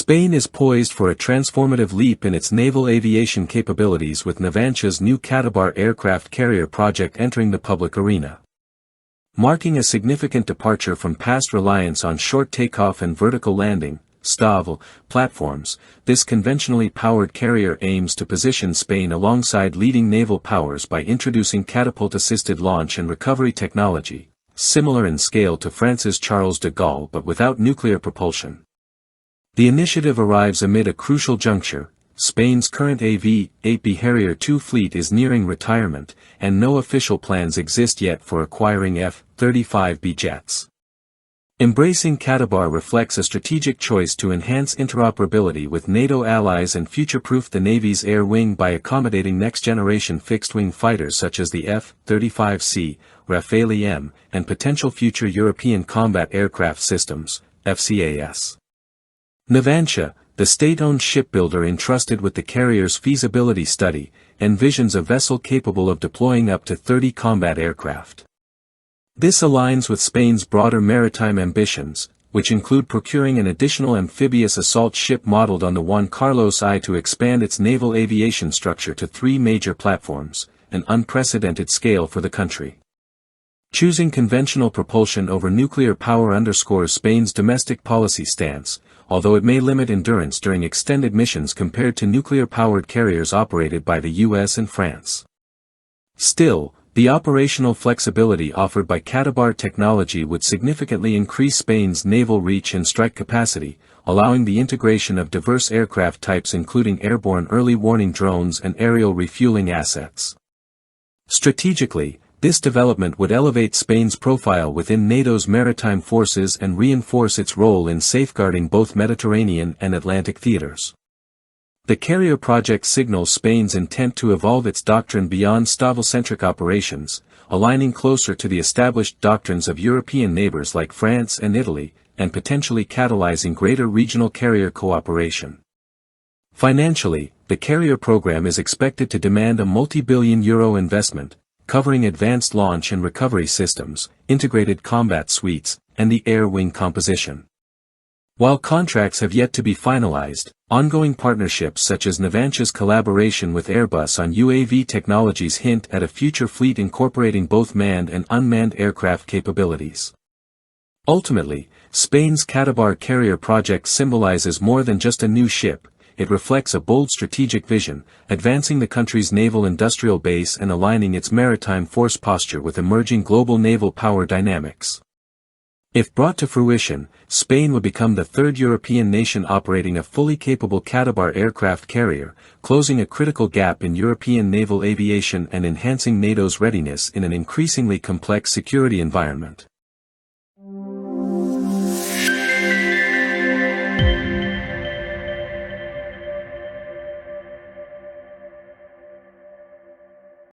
Spain is poised for a transformative leap in its naval aviation capabilities with Navantia's new CATOBAR aircraft carrier project entering the public arena. Marking a significant departure from past reliance on short takeoff and vertical landing (STOVL) platforms, this conventionally powered carrier aims to position Spain alongside leading naval powers by introducing catapult-assisted launch and recovery technology, similar in scale to France's Charles de Gaulle but without nuclear propulsion. The initiative arrives amid a crucial juncture. Spain's current AV-8B Harrier II fleet is nearing retirement, and no official plans exist yet for acquiring F-35B jets. Embracing CATOBAR reflects a strategic choice to enhance interoperability with NATO allies and future-proof the Navy's air wing by accommodating next-generation fixed-wing fighters such as the F-35C, Rafale M, and potential future European Combat Aircraft Systems, FCAS. Navantia, the state-owned shipbuilder entrusted with the carrier's feasibility study, envisions a vessel capable of deploying up to 30 combat aircraft. This aligns with Spain's broader maritime ambitions, which include procuring an additional amphibious assault ship modeled on the Juan Carlos I to expand its naval aviation structure to 3 major platforms, an unprecedented scale for the country. Choosing conventional propulsion over nuclear power underscores Spain's domestic policy stance, although it may limit endurance during extended missions compared to nuclear-powered carriers operated by the US and France. Still, the operational flexibility offered by CATOBAR technology would significantly increase Spain's naval reach and strike capacity, allowing the integration of diverse aircraft types including airborne early warning drones and aerial refueling assets. Strategically, this development would elevate Spain's profile within NATO's maritime forces and reinforce its role in safeguarding both Mediterranean and Atlantic theaters. The carrier project signals Spain's intent to evolve its doctrine beyond STOVL-centric operations, aligning closer to the established doctrines of European neighbors like France and Italy, and potentially catalyzing greater regional carrier cooperation. Financially, the carrier program is expected to demand a multi-billion euro investment, covering advanced launch and recovery systems, integrated combat suites, and the air wing composition. While contracts have yet to be finalized, ongoing partnerships such as Navantia's collaboration with Airbus on UAV technologies hint at a future fleet incorporating both manned and unmanned aircraft capabilities. Ultimately, Spain's CATOBAR carrier project symbolizes more than just a new ship. It reflects a bold strategic vision, advancing the country's naval industrial base and aligning its maritime force posture with emerging global naval power dynamics. If brought to fruition, Spain would become the third European nation operating a fully capable CATOBAR aircraft carrier, closing a critical gap in European naval aviation and enhancing NATO's readiness in an increasingly complex security environment.